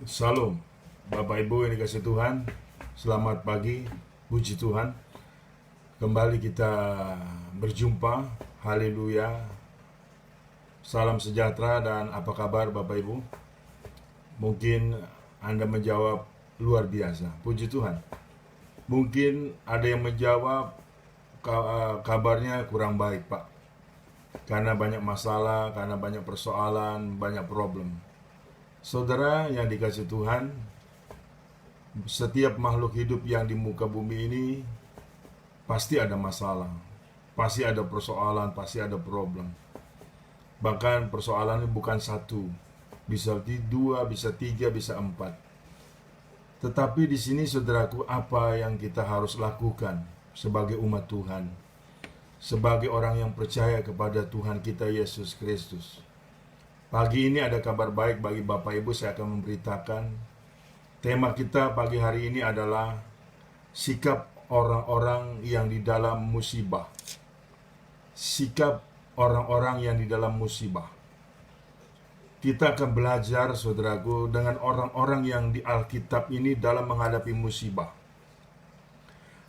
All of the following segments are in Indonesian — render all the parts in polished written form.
Salam, Bapak Ibu yang dikasih Tuhan. Selamat pagi, puji Tuhan. Kembali kita berjumpa. Haleluya. Salam sejahtera dan apa kabar Bapak Ibu? Mungkin Anda menjawab luar biasa. Puji Tuhan. Mungkin ada yang menjawab kabarnya kurang baik, Pak. Karena banyak masalah, karena banyak persoalan, banyak problem. Saudara yang dikasih Tuhan, setiap makhluk hidup yang di muka bumi ini pasti ada masalah, pasti ada persoalan, pasti ada problem. Bahkan persoalan ini bukan satu, bisa dua, bisa tiga, bisa empat. Tetapi di sini saudaraku, apa yang kita harus lakukan sebagai umat Tuhan, sebagai orang yang percaya kepada Tuhan kita Yesus Kristus? Pagi ini ada kabar baik bagi Bapak Ibu. Saya akan memberitakan tema kita pagi hari ini adalah sikap orang-orang yang di dalam musibah. Sikap orang-orang yang di dalam musibah. Kita akan belajar, saudaraku, dengan orang-orang yang di Alkitab ini dalam menghadapi musibah.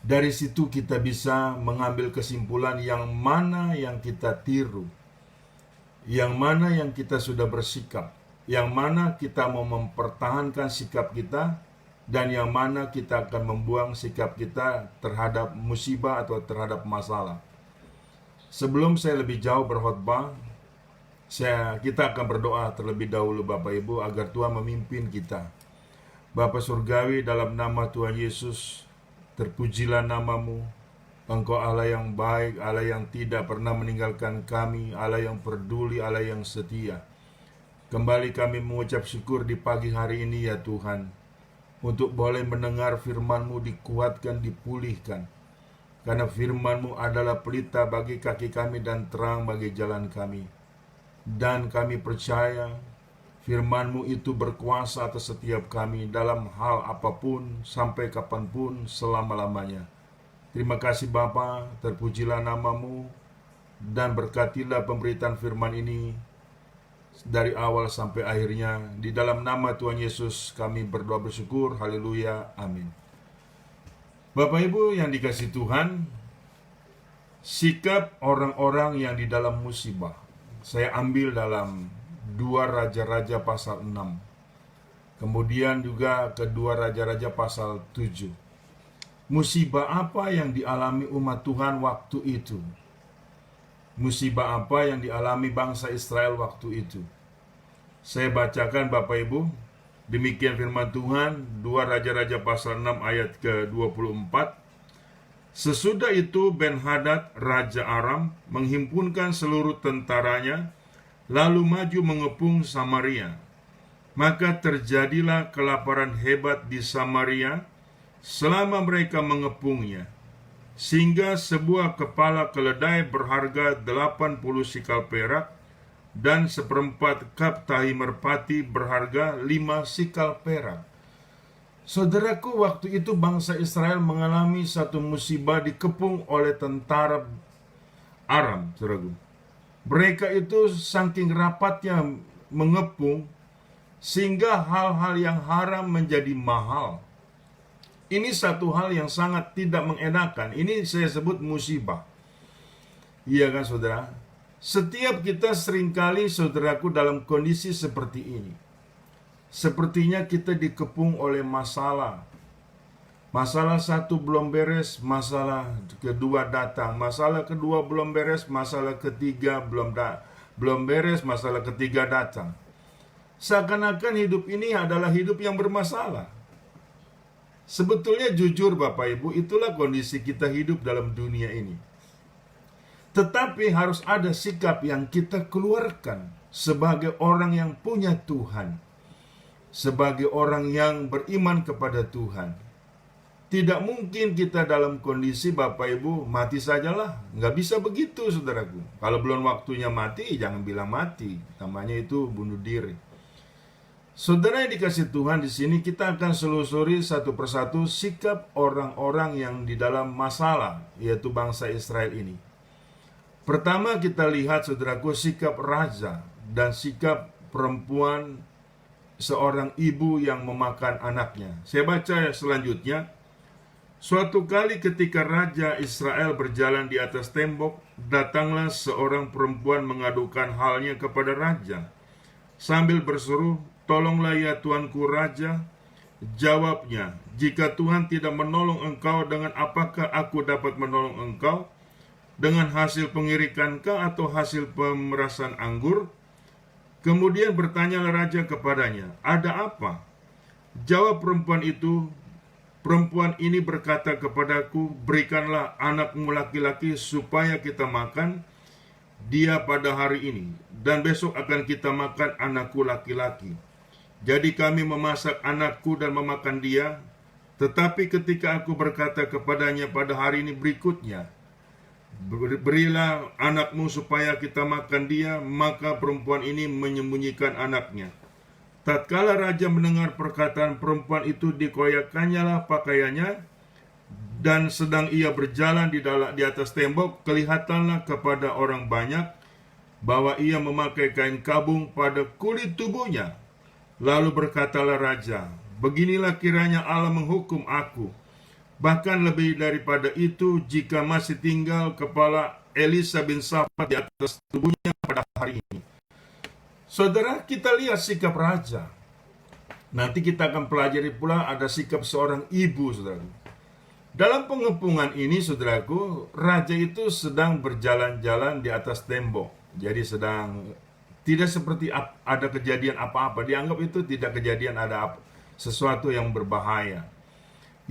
Dari situ kita bisa mengambil kesimpulan yang mana yang kita tiru, yang mana yang kita sudah bersikap, yang mana kita mau mempertahankan sikap kita, dan yang mana kita akan membuang sikap kita terhadap musibah atau terhadap masalah. Sebelum saya lebih jauh berkhotbah, kita akan berdoa terlebih dahulu Bapak Ibu agar Tuhan memimpin kita. Bapa Surgawi, dalam nama Tuhan Yesus, terpujilah namamu. Engkau Allah yang baik, Allah yang tidak pernah meninggalkan kami, Allah yang peduli, Allah yang setia. Kembali kami mengucap syukur di pagi hari ini ya Tuhan, untuk boleh mendengar firman-Mu, dikuatkan, dipulihkan. Karena firman-Mu adalah pelita bagi kaki kami dan terang bagi jalan kami. Dan kami percaya firman-Mu itu berkuasa atas setiap kami dalam hal apapun, sampai kapanpun, selama-lamanya. Terima kasih Bapa, terpujilah namamu, dan berkatilah pemberitaan firman ini dari awal sampai akhirnya. Di dalam nama Tuhan Yesus kami berdoa bersyukur, haleluya, amin. Bapak Ibu yang dikasih Tuhan, sikap orang-orang yang di dalam musibah. Saya ambil dalam 2 Raja-Raja pasal 6. Kemudian juga kedua Raja-Raja pasal 7. Musibah apa yang dialami umat Tuhan waktu itu? Musibah apa yang dialami bangsa Israel waktu itu? Saya bacakan Bapak Ibu. Demikian firman Tuhan, 2 Raja-Raja pasal 6 ayat ke-24. Sesudah itu Ben-Hadad Raja Aram menghimpunkan seluruh tentaranya, lalu maju mengepung Samaria. Maka terjadilah kelaparan hebat di Samaria selama mereka mengepungnya, sehingga sebuah kepala keledai berharga 80 sikal perak dan seperempat kap tahi merpati berharga 5 sikal perak. Saudaraku, waktu itu bangsa Israel mengalami satu musibah, dikepung oleh tentara Aram, saudaraku. Mereka itu saking rapatnya mengepung, sehingga hal-hal yang haram menjadi mahal. Ini satu hal yang sangat tidak mengenakan. Ini saya sebut musibah. Iya kan saudara? Setiap kita seringkali, saudaraku, dalam kondisi seperti ini. Sepertinya kita dikepung oleh masalah. Masalah satu belum beres, masalah kedua datang. Masalah kedua belum beres, masalah ketiga belum beres, masalah ketiga datang. Seakan-akan hidup ini adalah hidup yang bermasalah. Sebetulnya jujur Bapak Ibu, itulah kondisi kita hidup dalam dunia ini. Tetapi harus ada sikap yang kita keluarkan sebagai orang yang punya Tuhan, sebagai orang yang beriman kepada Tuhan. Tidak mungkin kita dalam kondisi Bapak Ibu mati sajalah. Nggak bisa begitu saudaraku. Kalau belum waktunya mati, jangan bilang mati. Namanya itu bunuh diri. Saudara yang dikasih Tuhan, di sini kita akan selusuri satu persatu sikap orang-orang yang di dalam masalah, yaitu bangsa Israel ini. Pertama kita lihat saudaraku sikap raja dan sikap perempuan seorang ibu yang memakan anaknya. Saya baca selanjutnya. Suatu kali ketika Raja Israel berjalan di atas tembok, datanglah seorang perempuan mengadukan halnya kepada Raja. Sambil berseru, "Tolonglah ya Tuanku Raja." Jawabnya, "Jika Tuhan tidak menolong engkau, dengan apakah aku dapat menolong engkau? Dengan hasil pengirikankah atau hasil pemerasan anggur?" Kemudian bertanyalah raja kepadanya, "Ada apa?" Jawab perempuan itu, "Perempuan ini berkata kepadaku, berikanlah anakmu laki-laki supaya kita makan dia pada hari ini, dan besok akan kita makan anakku laki-laki. Jadi kami memasak anakku dan memakan dia. Tetapi ketika aku berkata kepadanya pada hari ini berikutnya, berilah anakmu supaya kita makan dia, maka perempuan ini menyembunyikan anaknya. Tatkala raja mendengar perkataan perempuan itu, dikoyakkannyalah pakaiannya, dan sedang ia berjalan di atas tembok, kelihatanlah kepada orang banyak bahwa ia memakai kain kabung pada kulit tubuhnya. Lalu berkatalah raja, "Beginilah kiranya Allah menghukum aku, bahkan lebih daripada itu, jika masih tinggal kepala Elisa bin Safat di atas tubuhnya pada hari ini." Saudara, kita lihat sikap raja. Nanti kita akan pelajari pula ada sikap seorang ibu, saudaraku. Dalam pengepungan ini, saudaraku, raja itu sedang berjalan-jalan di atas tembok. Jadi sedang tidak seperti ada kejadian apa-apa. Dianggap itu tidak kejadian ada sesuatu yang berbahaya.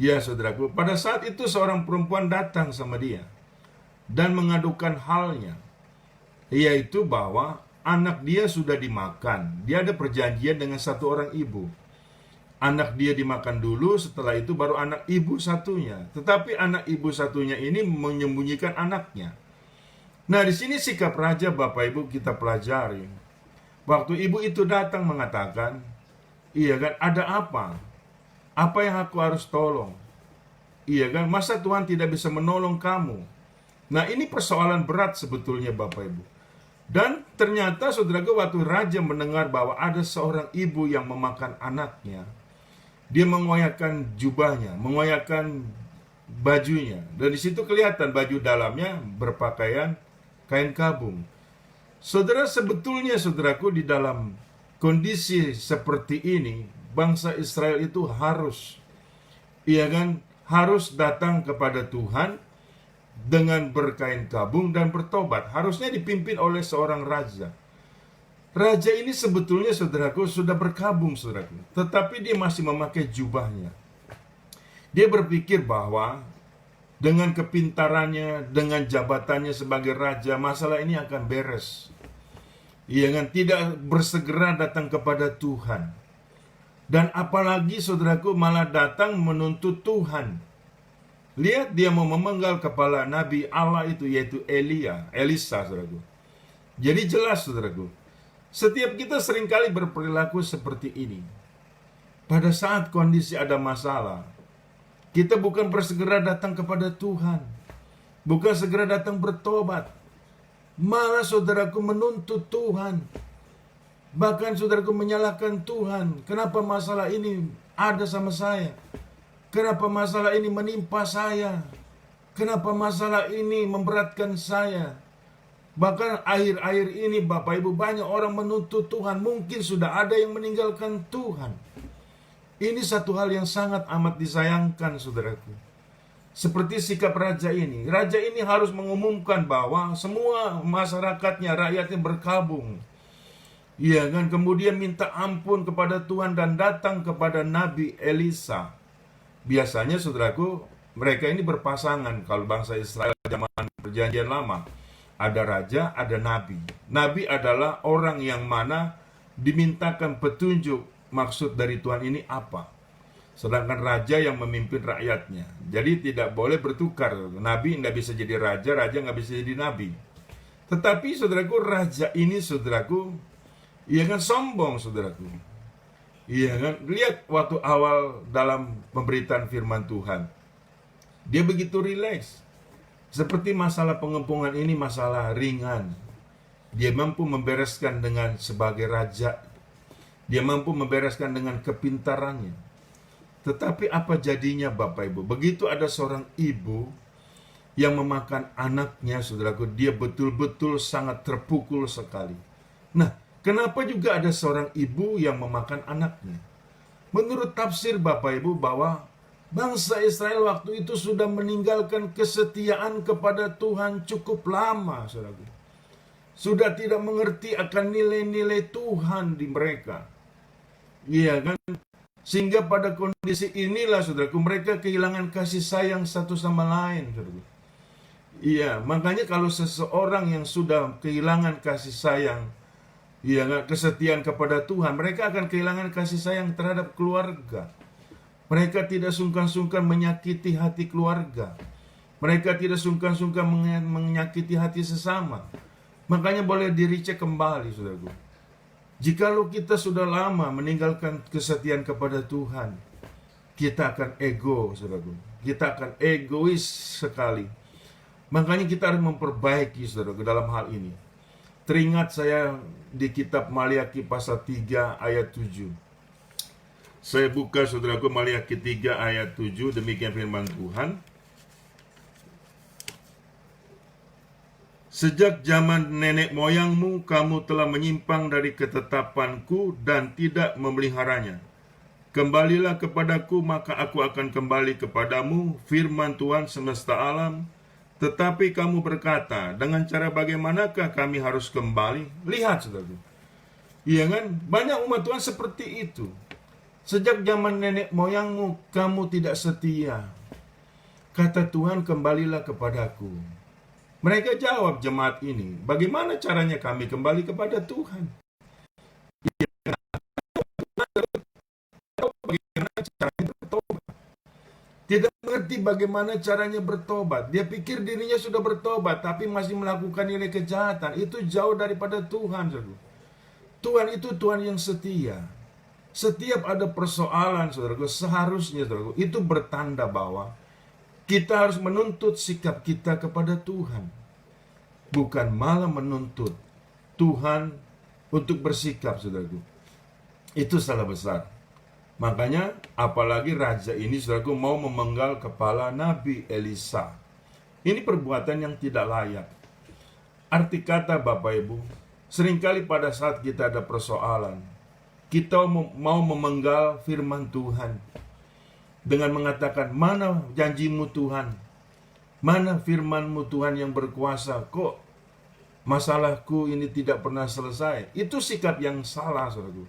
Ya, saudaraku, pada saat itu seorang perempuan datang sama dia dan mengadukan halnya, yaitu bahwa anak dia sudah dimakan. Dia ada perjanjian dengan satu orang ibu. Anak dia dimakan dulu, setelah itu baru anak ibu satunya. Tetapi anak ibu satunya ini menyembunyikan anaknya. Nah, di sini sikap raja, Bapak Ibu, kita pelajari. Waktu ibu itu datang mengatakan, "Iya kan, ada apa? Apa yang aku harus tolong? Iya kan, masa Tuhan tidak bisa menolong kamu?" Nah, ini persoalan berat sebetulnya, Bapak Ibu. Dan ternyata, saudaraku, waktu raja mendengar bahwa ada seorang ibu yang memakan anaknya, dia mengoyakkan jubahnya, mengoyakkan bajunya. Dan di situ kelihatan baju dalamnya berpakaian kain kabung. Saudara, sebetulnya, saudaraku, di dalam kondisi seperti ini, bangsa Israel itu harus, iya kan, harus datang kepada Tuhan dengan berkain kabung dan bertobat. Harusnya dipimpin oleh seorang raja. Raja ini sebetulnya, saudaraku, sudah berkabung, saudaraku, tetapi dia masih memakai jubahnya. Dia berpikir bahwa dengan kepintarannya, dengan jabatannya sebagai raja, masalah ini akan beres. Iya kan, tidak bersegera datang kepada Tuhan. Dan apalagi, saudaraku, malah datang menuntut Tuhan. Lihat, dia mau memenggal kepala Nabi Allah itu, yaitu Elisa, saudaraku. Jadi jelas, saudaraku, setiap kita seringkali berperilaku seperti ini. Pada saat kondisi ada masalah, kita bukan bersegera datang kepada Tuhan, bukan segera datang bertobat, malah, saudaraku, menuntut Tuhan. Bahkan, saudaraku, menyalahkan Tuhan. Kenapa masalah ini ada sama saya? Kenapa masalah ini menimpa saya? Kenapa masalah ini memberatkan saya? Bahkan akhir-akhir ini, Bapak Ibu, banyak orang menuntut Tuhan. Mungkin sudah ada yang meninggalkan Tuhan. Ini satu hal yang sangat amat disayangkan, saudaraku. Seperti sikap raja ini. Raja ini harus mengumumkan bahwa semua masyarakatnya, rakyatnya berkabung. Iya kan, kemudian minta ampun kepada Tuhan dan datang kepada Nabi Elisa. Biasanya, saudaraku, mereka ini berpasangan. Kalau bangsa Israel zaman perjanjian lama, ada raja, ada nabi. Nabi adalah orang yang mana dimintakan petunjuk maksud dari Tuhan ini apa. Sedangkan raja yang memimpin rakyatnya. Jadi tidak boleh bertukar. Nabi tidak bisa jadi raja, raja nggak bisa jadi nabi. Tetapi, saudaraku, raja ini, saudaraku, ia kan sombong, saudaraku. Iya kan, lihat waktu awal dalam pemberitaan firman Tuhan, dia begitu rileks. Seperti masalah pengepungan ini masalah ringan. Dia mampu membereskan dengan sebagai raja. Dia mampu membereskan dengan kepintarannya. Tetapi apa jadinya Bapak Ibu? Begitu ada seorang ibu yang memakan anaknya, saudaraku, dia betul-betul sangat terpukul sekali. Nah, kenapa juga ada seorang ibu yang memakan anaknya? Menurut tafsir Bapak Ibu bahwa bangsa Israel waktu itu sudah meninggalkan kesetiaan kepada Tuhan cukup lama, saudaraku. Sudah tidak mengerti akan nilai-nilai Tuhan di mereka. Iya kan? Sehingga pada kondisi inilah, saudaraku, mereka kehilangan kasih sayang satu sama lain, saudaraku. Iya, makanya kalau seseorang yang sudah kehilangan kasih sayang, iya, kesetiaan kepada Tuhan, mereka akan kehilangan kasih sayang terhadap keluarga. Mereka tidak sungkan-sungkan menyakiti hati keluarga. Mereka tidak sungkan-sungkan menyakiti hati sesama. Makanya boleh diricek kembali, saudaraku. Jikalau kita sudah lama meninggalkan kesetiaan kepada Tuhan, kita akan ego, saudaraku. Kita akan egois sekali. Makanya kita harus memperbaiki, saudaraku, dalam hal ini. Teringat saya di kitab Maliaki pasal 3 ayat 7. Saya buka, saudaraku, Maliaki 3 ayat 7, demikian firman Tuhan. Sejak zaman nenek moyangmu, kamu telah menyimpang dari ketetapanku dan tidak memeliharanya. Kembalilah kepadaku, maka aku akan kembali kepadamu, firman Tuhan semesta alam. Tetapi kamu berkata, dengan cara bagaimanakah kami harus kembali? Lihat, saudara. Iya kan? Banyak umat Tuhan seperti itu. Sejak zaman nenek moyangmu, kamu tidak setia. Kata Tuhan, kembalilah kepadaku. Mereka jawab jemaat ini, bagaimana caranya kami kembali kepada Tuhan? Bagaimana caranya bertobat? Tidak mengerti bagaimana caranya bertobat. Dia pikir dirinya sudah bertobat, tapi masih melakukan nilai kejahatan. Itu jauh daripada Tuhan, saudara. Tuhan itu Tuhan yang setia. Setiap ada persoalan, saudara, seharusnya, saudara, itu bertanda bahwa kita harus menuntut sikap kita kepada Tuhan. Bukan malah menuntut Tuhan untuk bersikap, saudaraku. Itu salah besar. Makanya apalagi raja ini, saudaraku, mau memenggal kepala Nabi Elisa. Ini perbuatan yang tidak layak. Arti kata, Bapak Ibu, seringkali pada saat kita ada persoalan, kita mau memenggal firman Tuhan dengan mengatakan, mana janjimu Tuhan? Mana firman-Mu Tuhan yang berkuasa? Kok masalahku ini tidak pernah selesai? Itu sikap yang salah, saudaraku.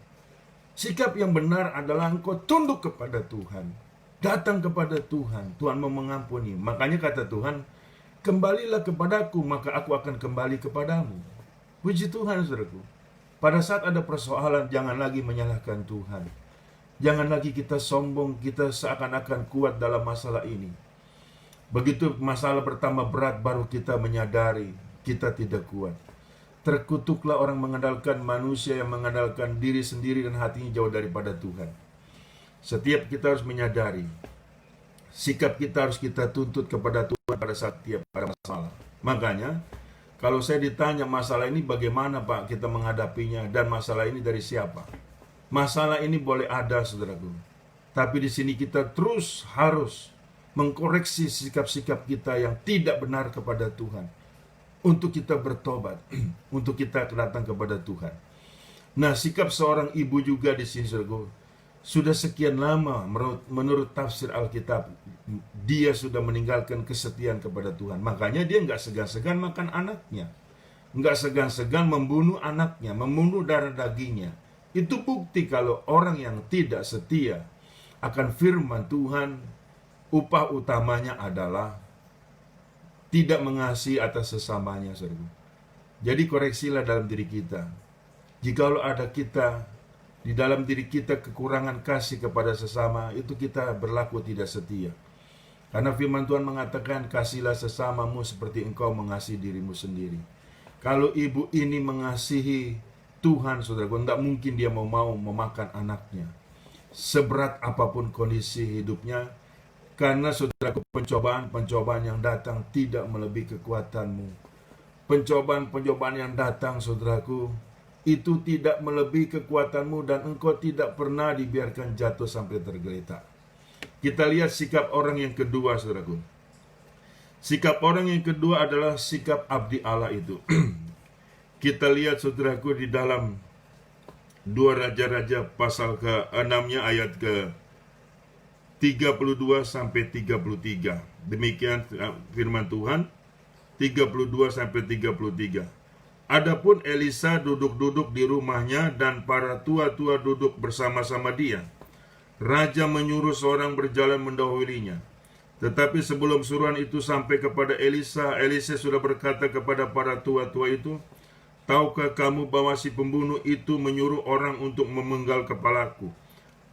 Sikap yang benar adalah engkau tunduk kepada Tuhan. Datang kepada Tuhan. Tuhan mau mengampuni. Makanya kata Tuhan, kembalilah kepadaku, maka aku akan kembali kepadamu. Puji Tuhan, saudaraku. Pada saat ada persoalan, jangan lagi menyalahkan Tuhan. Jangan lagi kita sombong, kita seakan-akan kuat dalam masalah ini. Begitu masalah bertambah berat, baru kita menyadari kita tidak kuat. Terkutuklah orang mengandalkan manusia yang mengandalkan diri sendiri dan hatinya jauh daripada Tuhan. Setiap kita harus menyadari, sikap kita harus kita tuntut kepada Tuhan pada saat tiap ada masalah. Makanya, kalau saya ditanya masalah ini bagaimana Pak kita menghadapinya, dan masalah ini dari siapa? Masalah ini boleh ada, saudaraku. Tapi di sini kita terus harus mengkoreksi sikap-sikap kita yang tidak benar kepada Tuhan. Untuk kita bertobat, untuk kita datang kepada Tuhan. Nah, sikap seorang ibu juga di sini, saudaraku, sudah sekian lama menurut tafsir Alkitab, dia sudah meninggalkan kesetiaan kepada Tuhan. Makanya dia nggak segan-segan makan anaknya. Nggak segan-segan membunuh anaknya, membunuh darah dagingnya. Itu bukti kalau orang yang tidak setia akan firman Tuhan, upah utamanya adalah tidak mengasihi atas sesamanya, saudara. Jadi koreksilah dalam diri kita. Jikalau ada kita di dalam diri kita kekurangan kasih kepada sesama, itu kita berlaku tidak setia. Karena firman Tuhan mengatakan, kasihilah sesamamu seperti engkau mengasihi dirimu sendiri. Kalau ibu ini mengasihi Tuhan, saudara, tidak mungkin dia mau memakan anaknya. Seberat apapun kondisi hidupnya, karena saudara, pencobaan-pencobaan yang datang tidak melebihi kekuatanmu. Pencobaan-pencobaan yang datang, saudaraku, itu tidak melebihi kekuatanmu dan engkau tidak pernah dibiarkan jatuh sampai tergeletak. Kita lihat sikap orang yang kedua, saudaraku. Sikap orang yang kedua adalah sikap abdi Allah itu. Kita lihat, saudaraku, di dalam 2 Raja-Raja pasal ke-6-nya ayat ke-32 sampai 33. Demikian firman Tuhan, 32 sampai 33. Adapun Elisa duduk-duduk di rumahnya dan para tua-tua duduk bersama-sama dia. Raja menyuruh seorang berjalan mendahulunya. Tetapi sebelum suruhan itu sampai kepada Elisa, Elisa sudah berkata kepada para tua-tua itu, tahukah kamu bahwa si pembunuh itu menyuruh orang untuk memenggal kepalaku?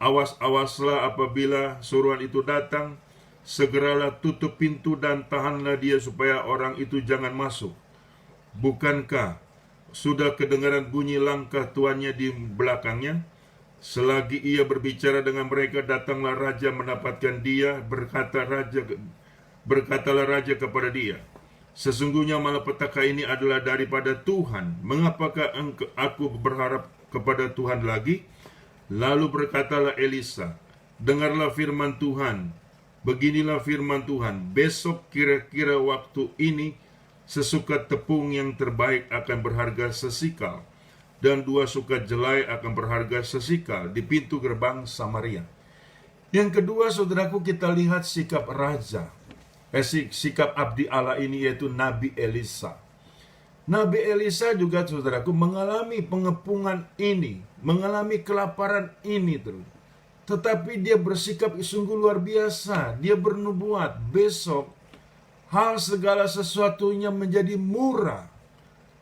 Awas-awaslah apabila suruhan itu datang, segeralah tutup pintu dan tahanlah dia supaya orang itu jangan masuk. Bukankah sudah kedengaran bunyi langkah tuannya di belakangnya? Selagi ia berbicara dengan mereka, datanglah raja mendapatkan dia. Berkatalah raja kepada dia, sesungguhnya malapetaka ini adalah daripada Tuhan. Mengapakah aku berharap kepada Tuhan lagi? Lalu berkatalah Elisa, dengarlah firman Tuhan. Beginilah firman Tuhan, besok kira-kira waktu ini sesukat tepung yang terbaik akan berharga sesikal, dan 2 sukat jelai akan berharga sesikal di pintu gerbang Samaria. Yang kedua, saudaraku, kita lihat sikap raja, sikap abdi Allah ini, yaitu Nabi Elisa. Nabi Elisa juga, saudaraku, mengalami pengepungan ini, mengalami kelaparan ini terus. Tetapi dia bersikap sungguh luar biasa. Dia bernubuat, besok hal segala sesuatunya menjadi murah.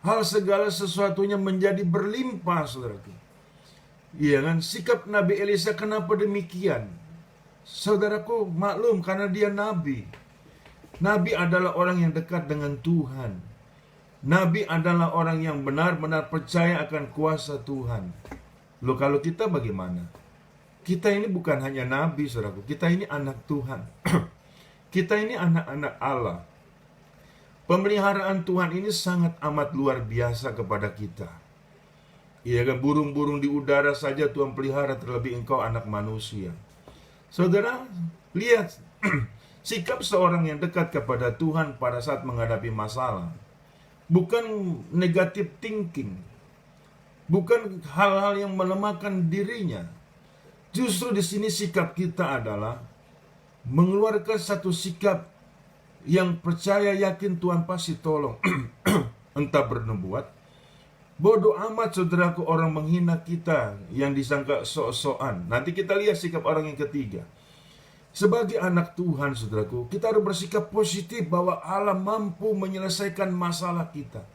Hal segala sesuatunya menjadi berlimpah, saudaraku. Iya kan? Sikap Nabi Elisa kenapa demikian? Saudaraku, maklum karena dia nabi. Nabi adalah orang yang dekat dengan Tuhan. Nabi adalah orang yang benar-benar percaya akan kuasa Tuhan. Loh, kalau kita bagaimana? Kita ini bukan hanya nabi, saudaraku. Kita ini anak Tuhan. Kita ini anak-anak Allah. Pemeliharaan Tuhan ini sangat amat luar biasa kepada kita. Iya kan, burung-burung di udara saja Tuhan pelihara, terlebih engkau anak manusia. Saudara, lihat sikap seorang yang dekat kepada Tuhan pada saat menghadapi masalah. Bukan negative thinking. Bukan hal-hal yang melemahkan dirinya. Justru di sini sikap kita adalah mengeluarkan satu sikap yang percaya yakin Tuhan pasti tolong. Entah bernubuat, bodoh amat, saudaraku, orang menghina kita yang disangka sok-sokan. Nanti kita lihat sikap orang yang ketiga. Sebagai anak Tuhan, saudaraku, kita harus bersikap positif bahwa Allah mampu menyelesaikan masalah kita,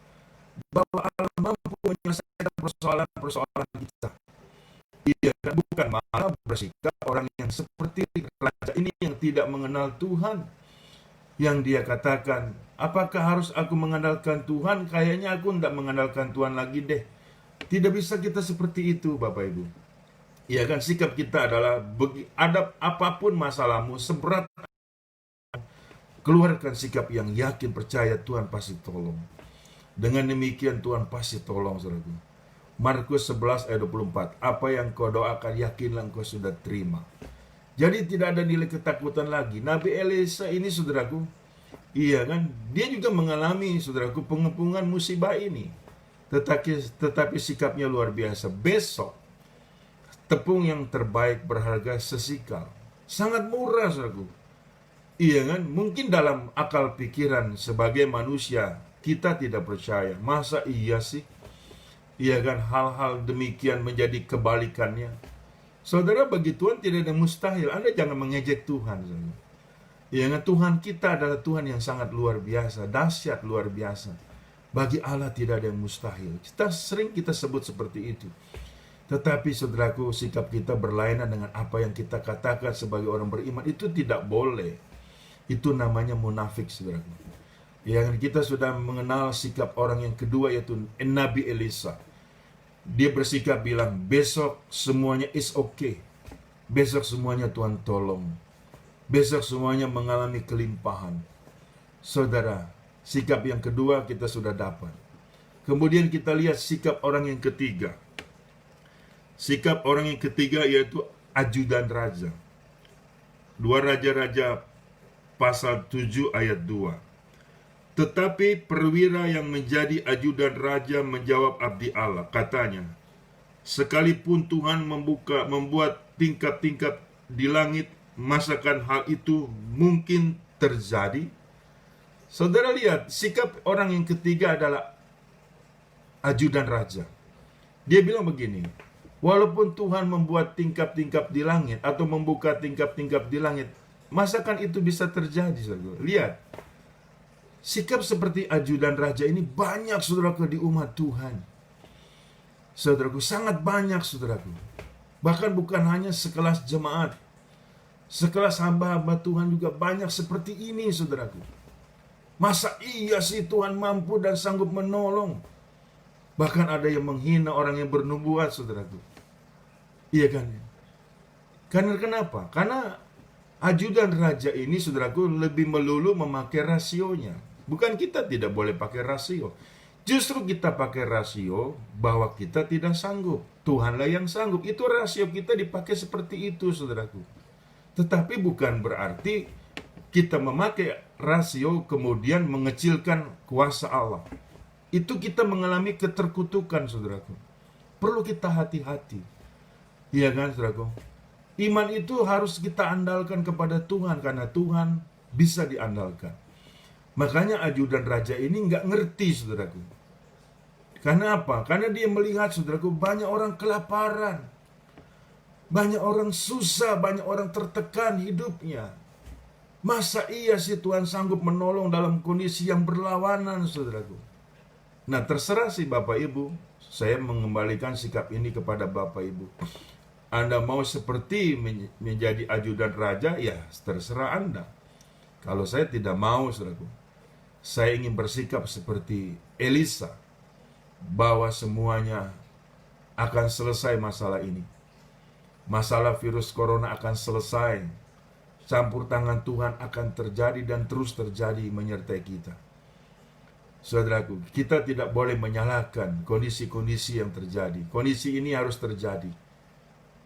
bahwa Allah mampu menyelesaikan persoalan-persoalan kita. Iya, bukan malah bersikap orang yang seperti raja ini yang tidak mengenal Tuhan. Yang dia katakan, apakah harus aku mengandalkan Tuhan? Kayaknya aku tidak mengandalkan Tuhan lagi deh. Tidak bisa kita seperti itu, Bapak Ibu. Ya kan, sikap kita adalah ada apapun masalahmu, seberat, keluarkan sikap yang yakin, percaya Tuhan pasti tolong. Dengan demikian Tuhan pasti tolong, saudaraku. Markus 11 ayat 24, apa yang kau doakan, yakinlah kau sudah terima. Jadi tidak ada nilai ketakutan lagi. Nabi Elisa ini, saudaraku, iya kan, dia juga mengalami, saudaraku, pengepungan musibah ini. Tetapi sikapnya luar biasa. Besok, tepung yang terbaik berharga sesikal. Sangat murah, saudaraku. Iya kan, mungkin dalam akal pikiran sebagai manusia, kita tidak percaya. Masa iya sih? Iya kan, hal-hal demikian menjadi kebalikannya. Saudara, bagi Tuhan tidak ada mustahil. Anda jangan mengejek Tuhan. Ya, Tuhan kita adalah Tuhan yang sangat luar biasa, dahsyat luar biasa. Bagi Allah tidak ada yang mustahil. Kita sebut seperti itu. Tetapi saudaraku, sikap kita berlainan dengan apa yang kita katakan sebagai orang beriman, itu tidak boleh. Itu namanya munafik, saudaraku. Yang kita sudah mengenal sikap orang yang kedua, yaitu Nabi Elisa. Dia bersikap bilang, besok semuanya is okay. Besok semuanya Tuhan tolong. Besok semuanya mengalami kelimpahan. Saudara, sikap yang kedua kita sudah dapat. Kemudian kita lihat sikap orang yang ketiga. Sikap orang yang ketiga yaitu ajudan raja. 2 Raja-Raja pasal 7 ayat 2. Tetapi perwira yang menjadi ajudan raja menjawab abdi Allah, katanya, sekalipun Tuhan membuat tingkap-tingkap di langit, masakan hal itu mungkin terjadi? Saudara lihat, sikap orang yang ketiga adalah ajudan raja. Dia bilang begini, walaupun Tuhan membuat tingkap-tingkap di langit atau membuka tingkap-tingkap di langit, masakan itu bisa terjadi, saudara? Lihat, sikap seperti ajudan raja ini banyak, saudaraku, di umat Tuhan. Saudaraku, sangat banyak, saudaraku. Bahkan bukan hanya sekelas jemaat, sekelas hamba-hamba Tuhan juga banyak seperti ini, saudaraku. Masa iya sih Tuhan mampu dan sanggup menolong? Bahkan ada yang menghina orang yang bernubuat, saudaraku. Iya kan? Karena kenapa? Karena ajudan raja ini, saudaraku, lebih melulu memakai rasionya. Bukan kita tidak boleh pakai rasio. Justru kita pakai rasio bahwa kita tidak sanggup. Tuhanlah yang sanggup. Itu rasio kita dipakai seperti itu, saudaraku. Tetapi bukan berarti kita memakai rasio kemudian mengecilkan kuasa Allah. Itu kita mengalami keterkutukan, saudaraku. Perlu kita hati-hati. Iya kan, saudaraku? Iman itu harus kita andalkan kepada Tuhan, karena Tuhan bisa diandalkan. Makanya ajudan raja ini nggak ngerti, saudaraku. Karena apa? Karena dia melihat, saudaraku, banyak orang kelaparan. Banyak orang susah, banyak orang tertekan hidupnya. Masa iya sih Tuhan sanggup menolong dalam kondisi yang berlawanan, saudaraku? Nah, terserah sih Bapak Ibu. Saya mengembalikan sikap ini kepada Bapak Ibu. Anda mau seperti menjadi ajudan raja, ya terserah Anda. Kalau saya tidak mau, saudaraku. Saya ingin bersikap seperti Elisa, bahwa semuanya akan selesai masalah ini. Masalah virus corona akan selesai. Campur tangan Tuhan akan terjadi dan terus terjadi menyertai kita. Saudaraku, kita tidak boleh menyalahkan kondisi-kondisi yang terjadi. Kondisi ini harus terjadi.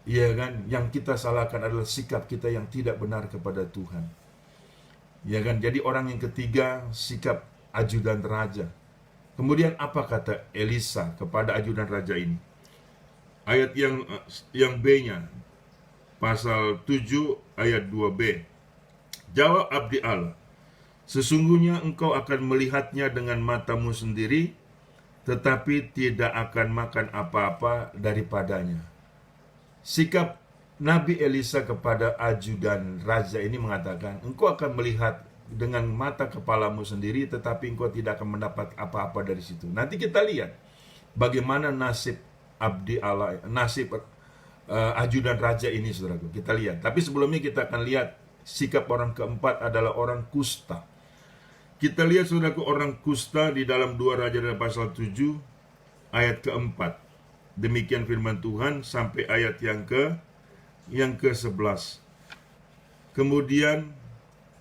Iya kan? Yang kita salahkan adalah sikap kita yang tidak benar kepada Tuhan. Ya kan? Jadi orang yang ketiga, sikap ajudan raja. Kemudian apa kata Elisa kepada ajudan raja ini? Ayat yang B-nya, pasal 7 ayat 2b. Jawab abdi Allah, sesungguhnya engkau akan melihatnya dengan matamu sendiri, tetapi tidak akan makan apa-apa daripadanya. Sikap Nabi Elisa kepada ajudan raja ini mengatakan, engkau akan melihat dengan mata kepalamu sendiri, tetapi engkau tidak akan mendapat apa-apa dari situ. Nanti kita lihat bagaimana nasib abdi Allah, nasib ajudan raja ini, saudaraku. Kita lihat. Tapi sebelumnya kita akan lihat sikap orang keempat adalah orang kusta. Kita lihat, saudaraku, orang kusta di dalam 2 Raja pasal 7 ayat keempat. Demikian firman Tuhan sampai ayat yang ke-11. Kemudian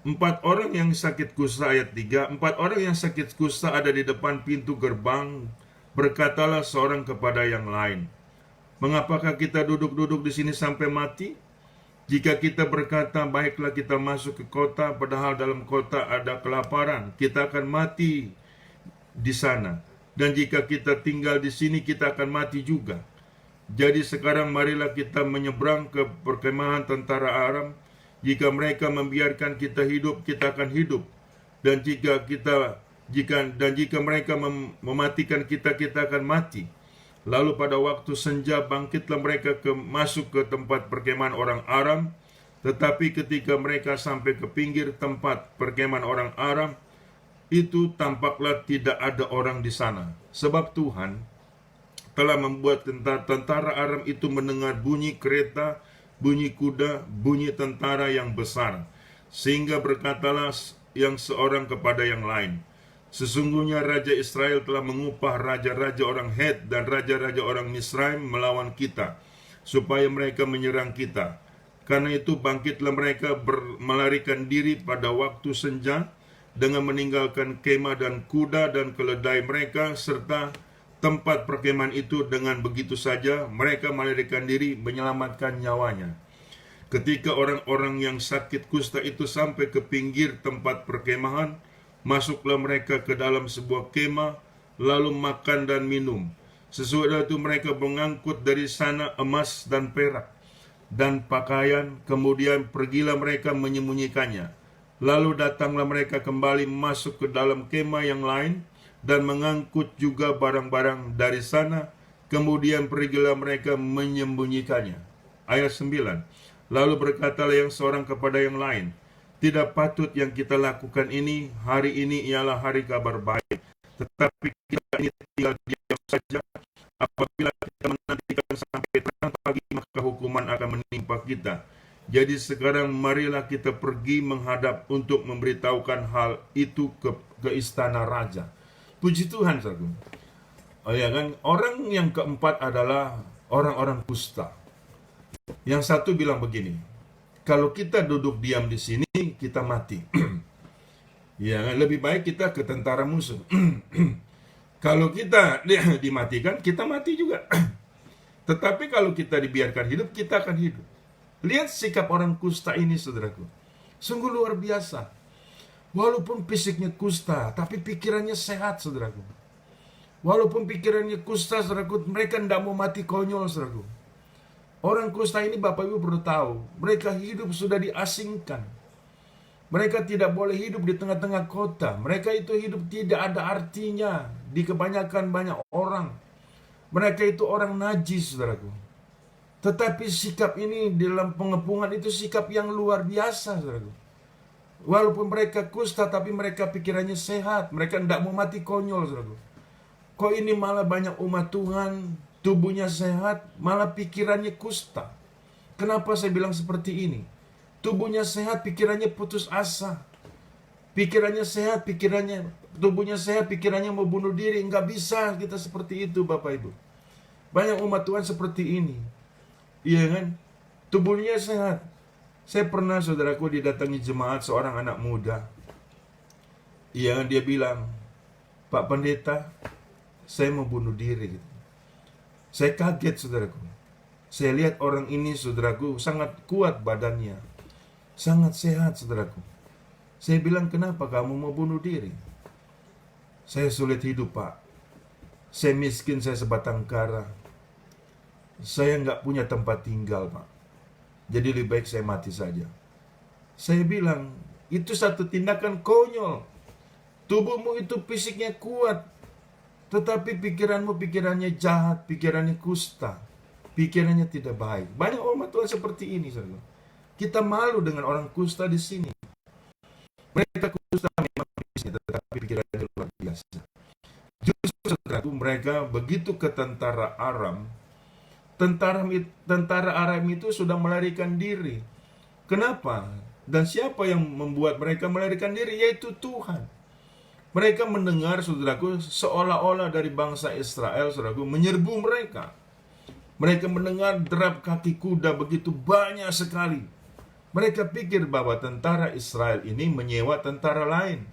4 orang yang sakit kusta, ayat 3. 4 orang yang sakit kusta ada di depan pintu gerbang. Berkatalah seorang kepada yang lain, mengapakah kita duduk-duduk di sini sampai mati? Jika kita berkata, baiklah kita masuk ke kota, padahal dalam kota ada kelaparan, kita akan mati di sana. Dan jika kita tinggal di sini, kita akan mati juga. Jadi sekarang marilah kita menyeberang ke perkemahan tentara Aram. Jika mereka membiarkan kita hidup, kita akan hidup. Dan jika mereka mematikan kita, kita akan mati. Lalu pada waktu senja bangkitlah mereka masuk ke tempat perkemahan orang Aram. Tetapi ketika mereka sampai ke pinggir tempat perkemahan orang Aram, itu tampaklah tidak ada orang di sana. Sebab Tuhan telah membuat tentara Aram itu mendengar bunyi kereta, bunyi kuda, bunyi tentara yang besar. Sehingga berkatalah yang seorang kepada yang lain, sesungguhnya Raja Israel telah mengupah raja-raja orang Het dan raja-raja orang Misraim melawan kita, supaya mereka menyerang kita. Karena itu bangkitlah mereka melarikan diri pada waktu senja, dengan meninggalkan kemah dan kuda dan keledai mereka, serta tempat perkemahan itu. Dengan begitu saja mereka melarikan diri menyelamatkan nyawanya. Ketika orang-orang yang sakit kusta itu sampai ke pinggir tempat perkemahan, masuklah mereka ke dalam sebuah kemah, lalu makan dan minum. Sesudah itu mereka mengangkut dari sana emas dan perak dan pakaian, kemudian pergilah mereka menyembunyikannya. Lalu datanglah mereka kembali masuk ke dalam kemah yang lain dan mengangkut juga barang-barang dari sana, kemudian pergilah mereka menyembunyikannya. Ayat 9. Lalu berkatalah yang seorang kepada yang lain, tidak patut yang kita lakukan ini, hari ini ialah hari kabar baik. Tetapi kita ini tinggal diam saja. Apabila kita menantikan sampai terang pagi, maka hukuman akan menimpa kita. Jadi sekarang marilah kita pergi menghadap untuk memberitahukan hal itu ke istana raja. Puji Tuhan, saudaraku. Oh ya kan, orang yang keempat adalah orang-orang kusta. Yang satu bilang begini, kalau kita duduk diam di sini, kita mati. Ya, lebih baik kita ke tentara musuh. Kalau kita dimatikan, kita mati juga. Tetapi kalau kita dibiarkan hidup, kita akan hidup. Lihat sikap orang kusta ini, saudaraku. Sungguh luar biasa. Walaupun fisiknya kusta, tapi pikirannya sehat, saudaraku. Walaupun pikirannya kusta, saudaraku, mereka tidak mau mati konyol, saudaraku. Orang kusta ini Bapak Ibu perlu tahu, mereka hidup sudah diasingkan. Mereka tidak boleh hidup di tengah-tengah kota. Mereka itu hidup tidak ada artinya di kebanyakan banyak orang. Mereka itu orang najis, saudaraku. Tetapi sikap ini dalam pengepungan itu sikap yang luar biasa, saudaraku. Walaupun mereka kusta, tapi mereka pikirannya sehat. Mereka tidak mau mati konyol, saudaraku. Kok ini malah banyak umat Tuhan, tubuhnya sehat, malah pikirannya kusta. Kenapa saya bilang seperti ini? Tubuhnya sehat, pikirannya putus asa. Pikirannya sehat, tubuhnya sehat, pikirannya mau bunuh diri. Nggak bisa kita seperti itu, Bapak Ibu. Banyak umat Tuhan seperti ini. Iya kan? Tubuhnya sehat. Saya pernah, saudaraku, didatangi jemaat seorang anak muda. Iya kan? Dia bilang, Pak Pendeta, saya mau bunuh diri. Gitu. Saya kaget, saudaraku. Saya lihat orang ini, saudaraku, sangat kuat badannya. Sangat sehat, saudaraku. Saya bilang, kenapa kamu mau bunuh diri? Saya sulit hidup, Pak. Saya miskin, saya sebatang kara. Saya nggak punya tempat tinggal, Pak. Jadi lebih baik saya mati saja. Saya bilang, itu satu tindakan konyol. Tubuhmu itu fisiknya kuat. Tetapi pikirannya jahat, pikirannya kusta, pikirannya tidak baik. Banyak umat Tuhan seperti ini, saudara. Kita malu dengan orang kusta di sini. Mereka kusta memang fisiknya, tetapi pikirannya luar biasa. Justru, saudara, mereka begitu ke tentara Aram. Tentara Aram itu sudah melarikan diri. Kenapa? Dan siapa yang membuat mereka melarikan diri? Yaitu Tuhan. Mereka mendengar, saudaraku, seolah-olah dari bangsa Israel, saudaraku, menyerbu mereka. Mereka mendengar derap kaki kuda begitu banyak sekali. Mereka pikir bahwa tentara Israel ini menyewa tentara lain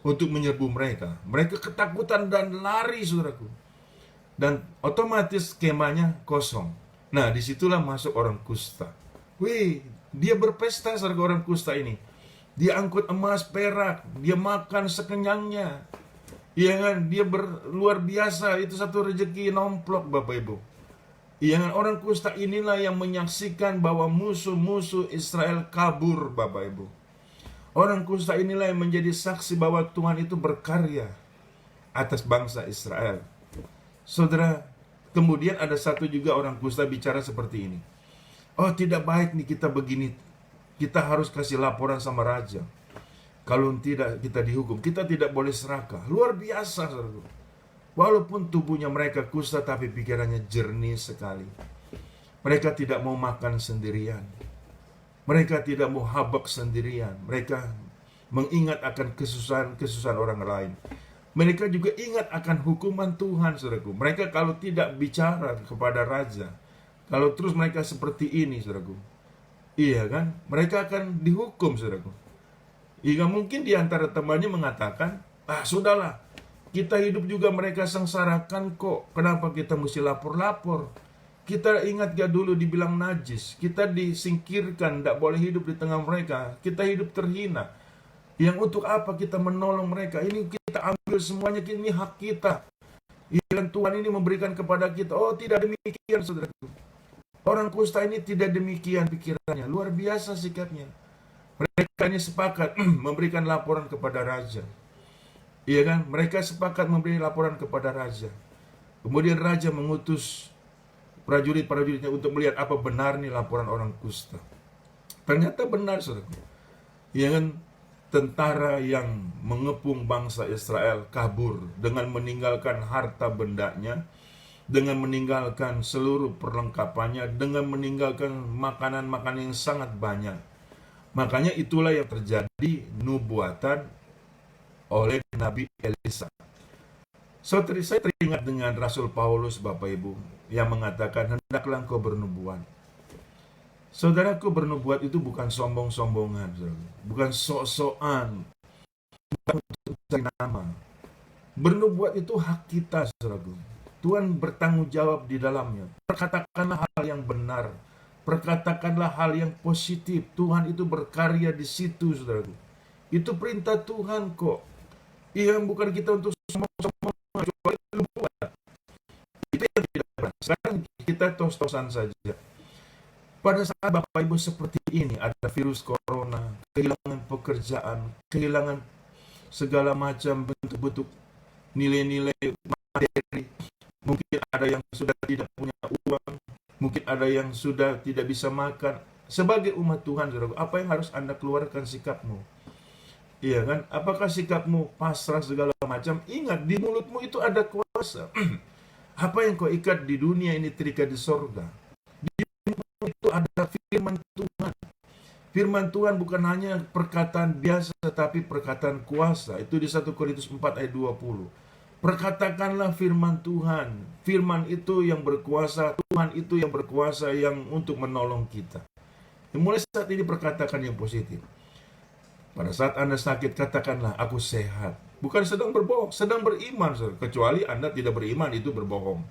untuk menyerbu mereka. Mereka ketakutan dan lari, saudaraku. Dan otomatis kemahnya kosong. Nah, disitulah masuk orang kusta. Wih, dia berpesta, saudaraku, orang kusta ini. Dia angkut emas, perak, dia makan sekenyangnya. Iya kan, dia luar biasa, itu satu rezeki nomplok, Bapak Ibu. Iya kan, orang kusta inilah yang menyaksikan bahwa musuh-musuh Israel kabur, Bapak Ibu. Orang kusta inilah yang menjadi saksi bahwa Tuhan itu berkarya atas bangsa Israel. Saudara, kemudian ada satu juga orang kusta bicara seperti ini. Oh, tidak baik nih kita begini. Kita harus kasih laporan sama raja. Kalau tidak kita dihukum. Kita tidak boleh serakah. Luar biasa, saudara. Walaupun tubuhnya mereka kusta, tapi pikirannya jernih sekali. Mereka tidak mau makan sendirian. Mereka tidak mau habak sendirian. Mereka mengingat akan kesusahan orang lain. Mereka juga ingat akan hukuman Tuhan, saudaraku. Mereka kalau tidak bicara kepada raja, kalau terus mereka seperti ini, saudaraku, iya kan? Mereka akan dihukum, saudaraku. Iya, mungkin di antara temannya mengatakan, sudahlah, Kita hidup juga mereka sengsarakan kok. Kenapa kita mesti lapor-lapor? Kita ingat gak dulu dibilang najis, kita disingkirkan, tidak boleh hidup di tengah mereka, kita hidup terhina. Yang untuk apa kita menolong mereka? Ini kita ambil semuanya, ini hak kita. Yang Tuhan ini memberikan kepada kita. Oh, tidak demikian, saudaraku. Orang kusta ini tidak demikian pikirannya, luar biasa sikapnya. Mereka ini sepakat memberikan laporan kepada raja. Iya kan? Mereka sepakat memberi laporan kepada raja. Kemudian raja mengutus prajurit-prajuritnya untuk melihat apa benar nih laporan orang kusta. Ternyata benar, saudara. Ya kan, tentara yang mengepung bangsa Israel kabur dengan meninggalkan harta bendanya, dengan meninggalkan seluruh perlengkapannya, dengan meninggalkan makanan-makanan yang sangat banyak. Makanya itulah yang terjadi nubuatan oleh Nabi Elisa. Saya teringat dengan Rasul Paulus, Bapak Ibu, yang mengatakan, hendaklah engkau bernubuat. Saudaraku, bernubuat itu bukan sombong-sombongan, bukan sok-sokan, bukan untuk mencari nama. Bernubuat itu hak kita, saudaraku. Tuhan bertanggung jawab di dalamnya. Perkatakanlah hal yang benar, perkatakanlah hal yang positif. Tuhan itu berkarya di situ, saudaraku. Itu perintah Tuhan kok. Iya, bukan kita untuk sombong-sombong. Itu yang tidak benar. Sekarang kita tos-tosan saja. Pada saat Bapak Ibu seperti ini, ada virus corona, kehilangan pekerjaan, kehilangan segala macam bentuk-bentuk nilai-nilai materi. Mungkin ada yang sudah tidak punya uang, mungkin ada yang sudah tidak bisa makan. Sebagai umat Tuhan, saudara, apa yang harus Anda keluarkan sikapmu? Iya kan? Apakah sikapmu pasrah segala macam? Ingat, di mulutmu itu ada kuasa. Apa yang kau ikat di dunia ini terikat di sorga. Di mulutmu itu ada firman Tuhan. Firman Tuhan bukan hanya perkataan biasa, tetapi perkataan kuasa. Itu di 1 Korintus 4 ayat 20. Perkatakanlah firman Tuhan. Firman itu yang berkuasa. Tuhan itu yang berkuasa yang untuk menolong kita. Mulai saat ini perkatakan yang positif. Pada saat Anda sakit, katakanlah, aku sehat. Bukan sedang berbohong, sedang beriman. Kecuali Anda tidak beriman, itu berbohong.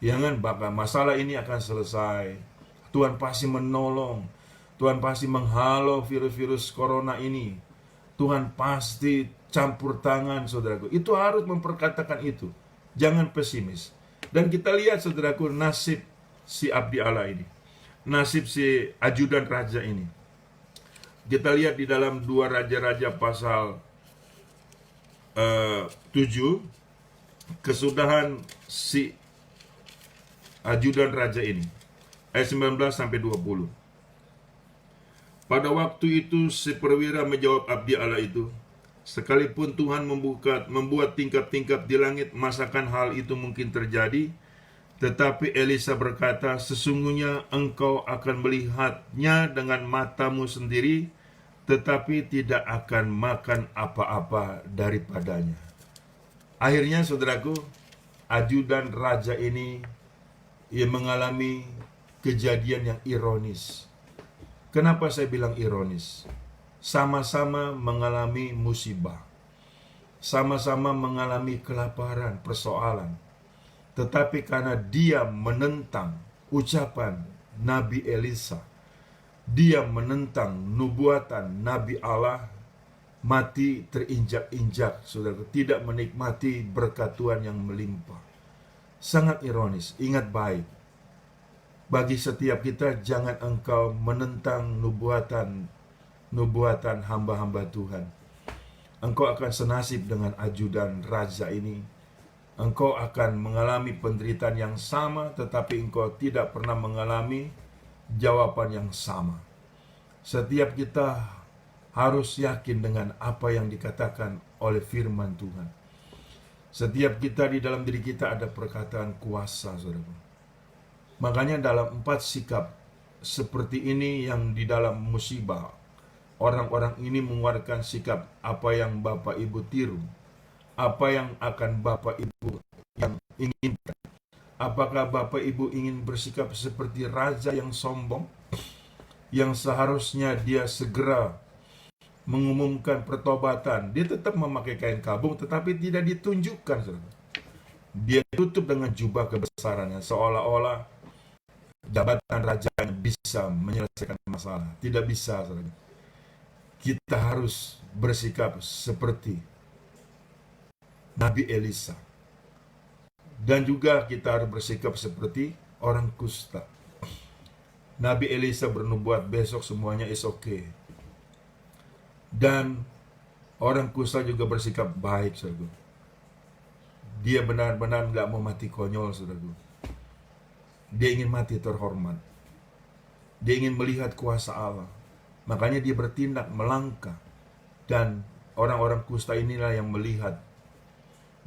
Jangan, bahkan masalah ini akan selesai. Tuhan pasti menolong. Tuhan pasti menghalau virus-virus corona ini. Tuhan pasti campur tangan, saudaraku. Itu harus memperkatakan itu. Jangan pesimis. Dan kita lihat, saudaraku, nasib si abdi Allah ini. Nasib si ajudan raja ini. Kita lihat di dalam 2 Raja-Raja pasal 7, kesudahan si ajudan raja ini. Ayat 19 sampai 20. Pada waktu itu si perwira menjawab abdi Allah itu, sekalipun Tuhan membuat tingkap-tingkap di langit, masakan hal itu mungkin terjadi? Tetapi Elisa berkata, sesungguhnya engkau akan melihatnya dengan matamu sendiri, tetapi tidak akan makan apa-apa daripadanya. Akhirnya, saudaraku, ajudan raja ini ia mengalami kejadian yang ironis. Kenapa saya bilang ironis? Sama-sama mengalami musibah, sama-sama mengalami kelaparan, persoalan. Tetapi karena dia menentang ucapan Nabi Elisa, dia menentang nubuatan Nabi Allah, mati terinjak-injak, saudara, tidak menikmati berkat Tuhan yang melimpah. Sangat ironis. Ingat baik, bagi setiap kita, jangan engkau menentang nubuatan hamba-hamba Tuhan. Engkau akan senasib dengan ajudan raja ini. Engkau akan mengalami penderitaan yang sama, tetapi engkau tidak pernah mengalami jawaban yang sama. Setiap kita harus yakin dengan apa yang dikatakan oleh firman Tuhan. Setiap kita, di dalam diri kita ada perkataan kuasa, saudara. Makanya dalam 4 sikap seperti ini yang di dalam musibah, orang-orang ini mengeluarkan sikap apa yang Bapak Ibu tiru, apa yang akan Bapak Ibu yang inginkan. Apakah Bapak Ibu ingin bersikap seperti raja yang sombong, yang seharusnya dia segera mengumumkan pertobatan, dia tetap memakai kain kabung tetapi tidak ditunjukkan, saudara. Dia tutup dengan jubah kebesarannya, seolah-olah jabatan rajanya bisa menyelesaikan masalah. Tidak bisa, saudara. Kita harus bersikap seperti Nabi Elisa. Dan juga kita harus bersikap seperti orang kusta. Nabi Elisa bernubuat besok semuanya is okay. Dan orang kusta juga bersikap baik, saudara. Dia benar-benar gak mau mati konyol, saudara. Dia ingin mati terhormat. Dia ingin melihat kuasa Allah. Makanya dia bertindak, melangkah. Dan orang-orang kusta inilah yang melihat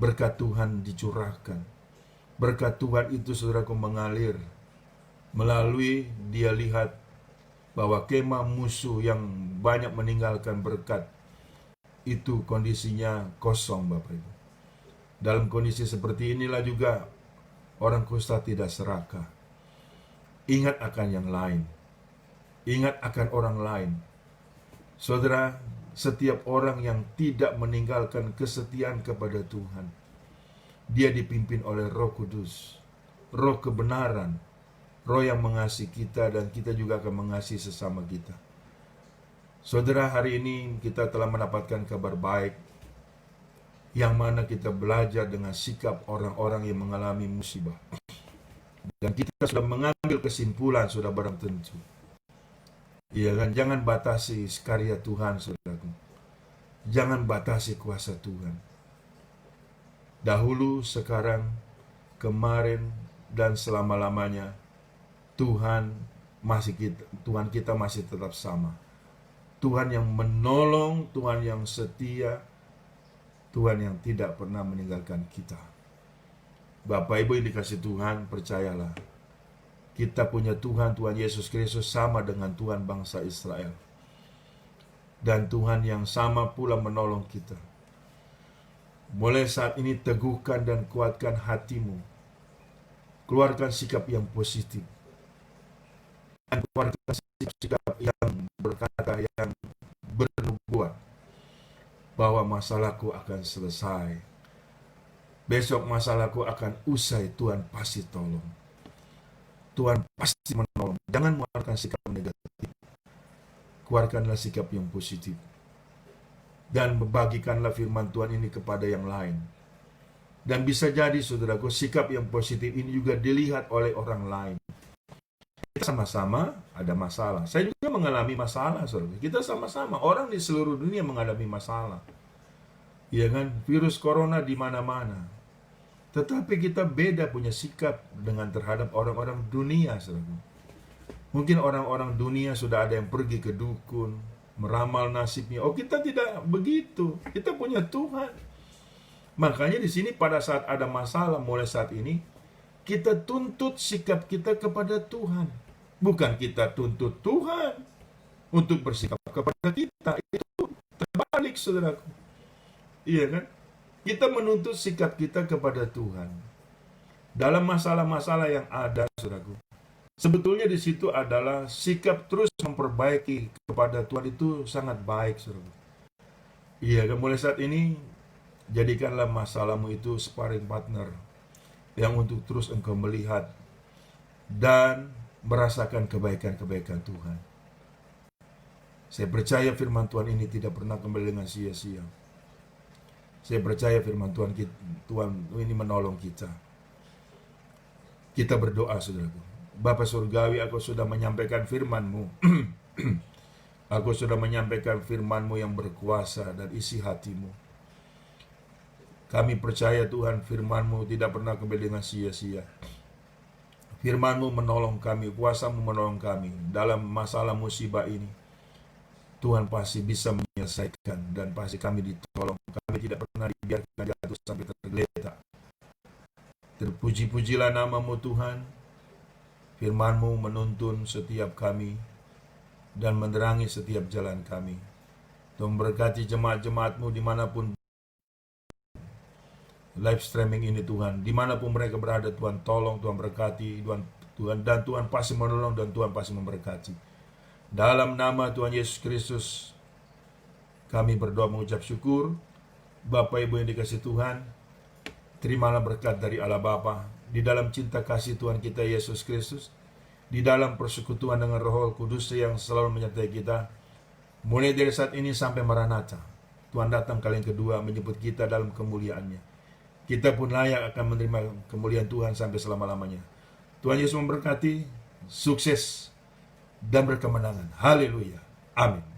berkat Tuhan dicurahkan. Berkat Tuhan itu, saudaraku, mengalir. Melalui dia lihat bahwa kemah musuh yang banyak meninggalkan berkat itu kondisinya kosong, Bapak Ibu. Dalam kondisi seperti inilah juga orang kusta tidak serakah. Ingat akan yang lain. Ingat akan orang lain. Saudara, setiap orang yang tidak meninggalkan kesetiaan kepada Tuhan, dia dipimpin oleh Roh Kudus, Roh kebenaran, Roh yang mengasihi kita, dan kita juga akan mengasihi sesama kita. Saudara, hari ini kita telah mendapatkan kabar baik, yang mana kita belajar dengan sikap orang-orang yang mengalami musibah. Dan kita sudah mengambil kesimpulan, sudah barang tentu. Ya kan, jangan batasi karya Tuhan, saudara. Jangan batasi kuasa Tuhan. Dahulu, sekarang, kemarin, dan selama-lamanya, Tuhan kita masih tetap sama. Tuhan yang menolong, Tuhan yang setia, Tuhan yang tidak pernah meninggalkan kita. Bapak Ibu yang dikasih Tuhan, percayalah, kita punya Tuhan Yesus Kristus sama dengan Tuhan bangsa Israel. Dan Tuhan yang sama pula menolong kita. Mulai saat ini teguhkan dan kuatkan hatimu. Keluarkan sikap yang positif. Dan keluarkan sikap yang berkata, yang bernubuat bahwa masalahku akan selesai. Besok masalahku akan usai, Tuhan pasti tolong. Tuhan pasti menolong. Jangan mengeluarkan sikap negatif. Keluarkanlah sikap yang positif. Dan membagikanlah firman Tuhan ini kepada yang lain. Dan bisa jadi, saudaraku, sikap yang positif ini juga dilihat oleh orang lain. Kita sama-sama ada masalah. Saya juga mengalami masalah, saudara. Kita sama-sama, orang di seluruh dunia mengalami masalah. Ya kan, virus corona di mana-mana. Tetapi kita beda punya sikap dengan terhadap orang-orang dunia, saudara. Mungkin orang-orang dunia sudah ada yang pergi ke dukun, meramal nasibnya. Oh, kita tidak begitu. Kita punya Tuhan. Makanya di sini pada saat ada masalah, mulai saat ini, kita tuntut sikap kita kepada Tuhan. Bukan kita tuntut Tuhan untuk bersikap kepada kita. Itu terbalik, saudaraku. Iya kan? Kita menuntut sikap kita kepada Tuhan. Dalam masalah-masalah yang ada, saudaraku, sebetulnya di situ adalah sikap terus memperbaiki kepada Tuhan itu sangat baik, saudaraku. Iya kan? Mulai saat ini, jadikanlah masalahmu itu sparring partner yang untuk terus engkau melihat dan merasakan kebaikan-kebaikan Tuhan. Saya percaya firman Tuhan ini tidak pernah kembali dengan sia-sia. Saya percaya firman Tuhan ini menolong kita. Kita berdoa, saudaraku. Bapa Surgawi, aku sudah menyampaikan firman-Mu. Aku sudah menyampaikan firman-Mu yang berkuasa dan isi hati-Mu. Kami percaya, Tuhan, firman-Mu tidak pernah kembali dengan sia-sia. Firman-Mu menolong kami, kuasa-Mu menolong kami dalam masalah musibah ini. Tuhan pasti bisa menyelesaikan dan pasti kami ditolong. Kami tidak pernah dibiarkan jatuh sampai tergeletak. Terpuji-pujilah nama-Mu, Tuhan. Firman-Mu menuntun setiap kami dan menerangi setiap jalan kami. Tuhan berkati jemaat-jemaat-Mu dimanapun live streaming ini, Tuhan, dimanapun mereka berada, Tuhan tolong, Tuhan berkati, Tuhan, dan Tuhan pasti menolong dan Tuhan pasti memberkati. Dalam nama Tuhan Yesus Kristus, Kami berdoa mengucap syukur. Bapak Ibu yang dikasihi Tuhan, terimalah berkat dari Allah Bapa, di dalam cinta kasih Tuhan kita Yesus Kristus, di dalam persekutuan dengan Roh Kudus yang selalu menyertai kita, mulai dari saat ini sampai Maranatha. Tuhan datang kali yang kedua menjemput kita dalam kemuliaannya. Kita pun layak akan menerima kemuliaan Tuhan sampai selama-lamanya. Tuhan Yesus memberkati, sukses, dan berkemenangan. Haleluya. Amin.